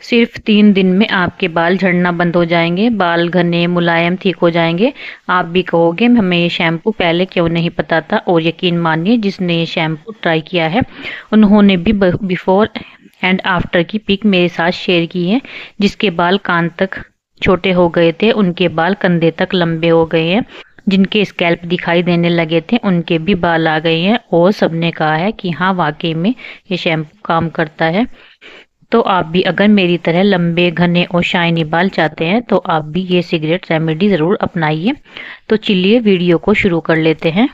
सिर्फ 3 दिन में आपके बाल झड़ना बंद हो जाएंगे, बाल घने मुलायम ठीक हो जाएंगे। आप भी कहोगे हमें ये शैम्पू पहले क्यों नहीं पता था। और यकीन मानिए जिसने ये शैम्पू ट्राई किया है उन्होंने भी बिफोर एंड आफ्टर की पिक मेरे साथ शेयर की है। जिसके बाल कान तक छोटे हो गए थे उनके बाल कंधे तक लंबे हो गए हैं। जिनके स्कैल्प दिखाई देने लगे थे उनके भी बाल आ गए हैं। और सबने कहा है कि हाँ वाकई में ये शैम्पू काम करता है। तो आप भी अगर मेरी तरह लंबे घने और शाइनी बाल चाहते हैं तो आप भी ये सीक्रेट रेमेडी ज़रूर अपनाइए। तो चलिए वीडियो को शुरू कर लेते हैं।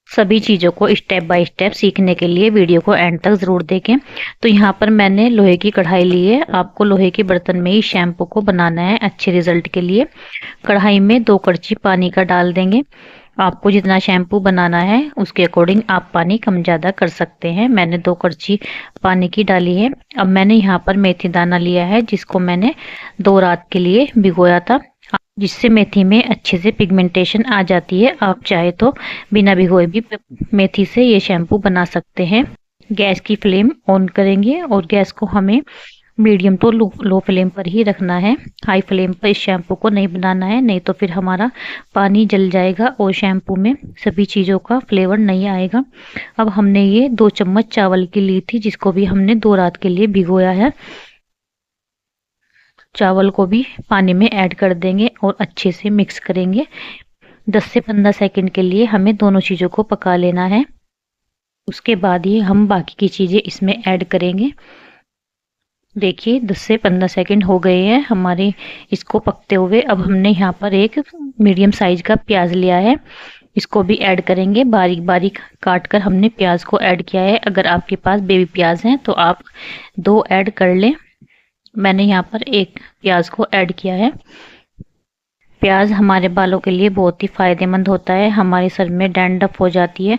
सभी चीज़ों को स्टेप बाय स्टेप सीखने के लिए वीडियो को एंड तक ज़रूर देखें। तो यहाँ पर मैंने लोहे की कढ़ाई ली है। आपको लोहे के बर्तन में ही शैम्पू को बनाना है अच्छे रिजल्ट के लिए। कढ़ाई में 2 कड़छी पानी का डाल देंगे। आपको जितना शैम्पू बनाना है उसके अकॉर्डिंग आप पानी कम ज़्यादा कर सकते हैं। मैंने 2 कड़छी पानी की डाली है। अब मैंने यहाँ पर मेथी दाना लिया है जिसको मैंने 2 रात के लिए भिगोया था, जिससे मेथी में अच्छे से पिगमेंटेशन आ जाती है। आप चाहे तो बिना भिगोए भी मेथी से ये शैम्पू बना सकते हैं। गैस की फ्लेम ऑन करेंगे और गैस को हमें मीडियम टू लो फ्लेम पर ही रखना है। हाई फ्लेम पर इस शैम्पू को नहीं बनाना है, नहीं तो फिर हमारा पानी जल जाएगा और शैम्पू में सभी चीज़ों का फ्लेवर नहीं आएगा। अब हमने ये 2 चम्मच चावल की ली थी जिसको भी हमने 2 रात के लिए भिगोया है। चावल को भी पानी में ऐड कर देंगे और अच्छे से मिक्स करेंगे। 10 से 15 सेकंड के लिए हमें दोनों चीज़ों को पका लेना है। उसके बाद ही हम बाकी की चीज़ें इसमें ऐड करेंगे। देखिए 10 से 15 सेकंड हो गए हैं हमारे इसको पकते हुए। अब हमने यहाँ पर एक मीडियम साइज का प्याज लिया है, इसको भी ऐड करेंगे। बारीक बारीक काट कर हमने प्याज को ऐड किया है। अगर आपके पास बेबी प्याज हैं तो आप 2 ऐड कर लें। मैंने यहाँ पर 1 प्याज को ऐड किया है। प्याज हमारे बालों के लिए बहुत ही फायदेमंद होता है। हमारे सर में डैंड्रफ हो जाती है,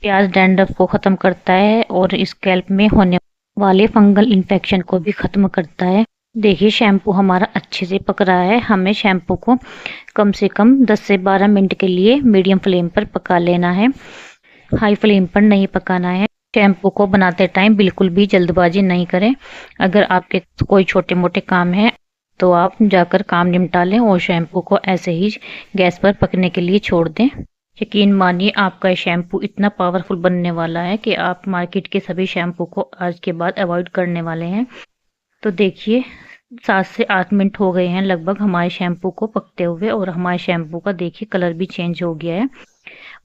प्याज डैंड्रफ को ख़त्म करता है और स्कैल्प में होने वाले फंगल इन्फेक्शन को भी ख़त्म करता है। देखिए शैम्पू हमारा अच्छे से पक रहा है। हमें शैम्पू को कम से कम 10 से 12 मिनट के लिए मीडियम फ्लेम पर पका लेना है, हाई फ्लेम पर नहीं पकाना है। शैम्पू को बनाते टाइम बिल्कुल भी जल्दबाजी नहीं करें। अगर आपके कोई छोटे मोटे काम हैं तो आप जाकर काम निपटा लें और शैम्पू को ऐसे ही गैस पर पकने के लिए छोड़ दें। यकीन मानिए आपका शैम्पू इतना पावरफुल बनने वाला है कि आप मार्केट के सभी शैम्पू को आज के बाद अवॉइड करने वाले हैं। तो देखिए 7 से 8 मिनट हो गए हैं लगभग हमारे शैम्पू को पकते हुए और हमारे शैम्पू का देखिए कलर भी चेंज हो गया है।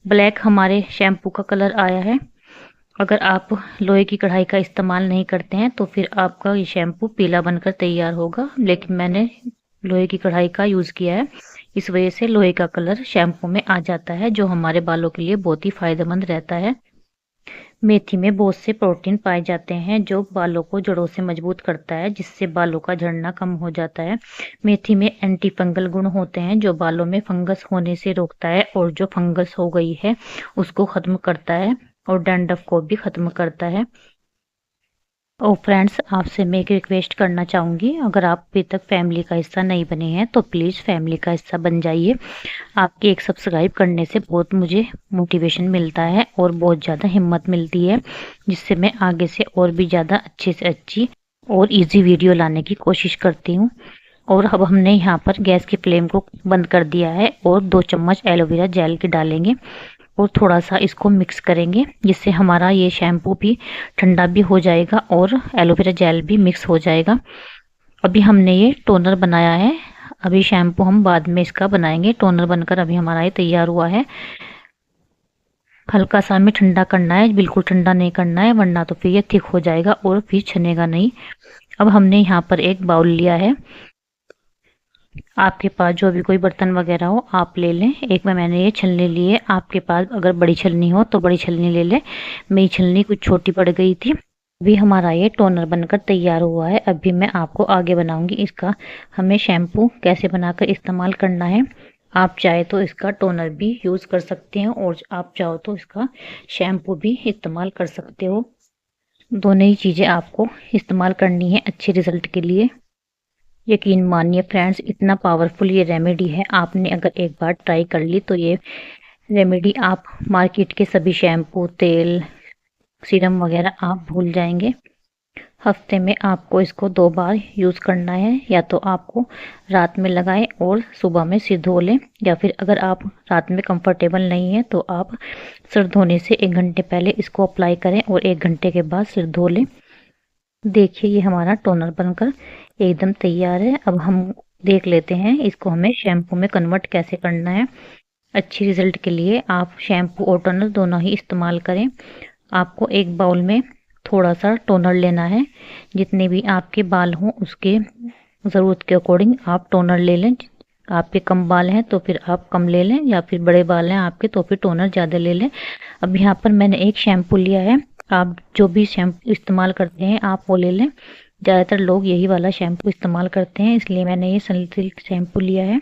ब्लैक हमारे शैम्पू का कलर आया है। अगर आप लोहे की कढ़ाई का इस्तेमाल नहीं करते हैं तो फिर आपका ये शैम्पू पीला बनकर तैयार होगा, लेकिन मैंने लोहे की कढ़ाई का यूज़ किया है, इस वजह से लोहे का कलर शैम्पू में आ जाता है, जो हमारे बालों के लिए बहुत ही फायदेमंद रहता है। मेथी में बहुत से प्रोटीन पाए जाते हैं जो बालों को जड़ों से मजबूत करता है, जिससे बालों का झड़ना कम हो जाता है। मेथी में एंटी फंगल गुण होते हैं जो बालों में फंगस होने से रोकता है और जो फंगस हो गई है उसको ख़त्म करता है और डैंड्रफ को भी ख़त्म करता है। और फ्रेंड्स आपसे मैं एक रिक्वेस्ट करना चाहूँगी, अगर आप अभी तक फैमिली का हिस्सा नहीं बने हैं तो प्लीज़ फैमिली का हिस्सा बन जाइए। आपके एक सब्सक्राइब करने से बहुत मुझे मोटिवेशन मिलता है और बहुत ज़्यादा हिम्मत मिलती है, जिससे मैं आगे से और भी ज़्यादा अच्छे से अच्छी और इजी वीडियो लाने की कोशिश करती हूँ। और अब हमने यहाँ पर गैस की फ्लेम को बंद कर दिया है और 2 चम्मच एलोवेरा जेल के डालेंगे और थोड़ा सा इसको मिक्स करेंगे, जिससे हमारा ये शैम्पू भी ठंडा भी हो जाएगा और एलोवेरा जेल भी मिक्स हो जाएगा। अभी हमने ये टोनर बनाया है, अभी शैम्पू हम बाद में इसका बनाएंगे। टोनर बनकर अभी हमारा ये तैयार हुआ है। हल्का सा हमें ठंडा करना है, बिल्कुल ठंडा नहीं करना है वरना तो फिर ये थिक हो जाएगा और फिर छनेगा नहीं। अब हमने यहाँ पर एक बाउल लिया है, आपके पास जो भी कोई बर्तन वगैरह हो आप ले लें। एक में मैंने ये छलनी ली है, आपके पास अगर बड़ी छलनी हो तो बड़ी छलनी ले लें। मेरी छलनी कुछ छोटी पड़ गई थी। अभी हमारा ये टोनर बनकर तैयार हुआ है। अभी मैं आपको आगे बनाऊंगी इसका हमें शैम्पू कैसे बनाकर इस्तेमाल करना है। आप चाहे तो इसका टोनर भी यूज़ कर सकते हैं और आप चाहो तो इसका शैम्पू भी इस्तेमाल कर सकते हो। दोनों ही चीज़ें आपको इस्तेमाल करनी है अच्छे रिजल्ट के लिए। यकीन मानिए फ्रेंड्स इतना पावरफुल ये रेमेडी है, आपने अगर एक बार ट्राई कर ली तो ये रेमेडी आप मार्केट के सभी शैम्पू तेल सीरम वगैरह आप भूल जाएंगे। हफ्ते में आपको इसको 2 बार यूज़ करना है, या तो आपको रात में लगाएं और सुबह में सिर धो लें, या फिर अगर आप रात में कंफर्टेबल नहीं है तो आप सिर धोने से 1 घंटे पहले इसको अप्लाई करें और 1 घंटे के बाद सिर धो लें। देखिए ये हमारा टोनर बनकर एकदम तैयार है। अब हम देख लेते हैं इसको हमें शैम्पू में कन्वर्ट कैसे करना है। अच्छी रिजल्ट के लिए आप शैम्पू और टोनर दोनों ही इस्तेमाल करें। आपको एक बाउल में थोड़ा सा टोनर लेना है, जितने भी आपके बाल हों उसके ज़रूरत के अकॉर्डिंग आप टोनर ले लें। आपके कम बाल हैं तो फिर आप कम ले लें, या फिर बड़े बाल हैं आपके तो फिर टोनर ज़्यादा ले लें। अब यहाँ पर मैंने एक शैम्पू लिया है, आप जो भी शैम्पू इस्तेमाल करते हैं आप वो ले लें। ज़्यादातर लोग यही वाला शैम्पू इस्तेमाल करते हैं, इसलिए मैंने ये सनसिल्क शैम्पू लिया है।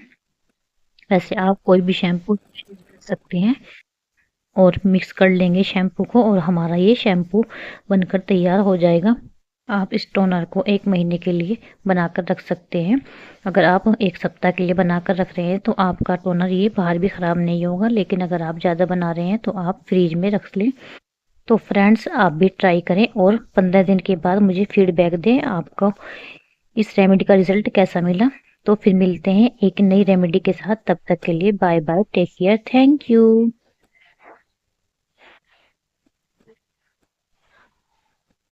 वैसे आप कोई भी शैम्पू कर सकते हैं। और मिक्स कर लेंगे शैम्पू को, और हमारा ये शैम्पू बनकर तैयार हो जाएगा। आप इस टोनर को 1 महीने के लिए बनाकर रख सकते हैं। अगर आप 1 सप्ताह के लिए बनाकर रख रहे हैं तो आपका टोनर ये बाहर भी ख़राब नहीं होगा, लेकिन अगर आप ज़्यादा बना रहे हैं तो आप फ्रिज में रख लें। तो फ्रेंड्स आप भी ट्राई करें और 15 दिन के बाद मुझे फीडबैक दें आपको इस रेमेडी का रिजल्ट कैसा मिला। तो फिर मिलते हैं एक नई रेमेडी के साथ, तब तक के लिए bye bye, take care, thank you.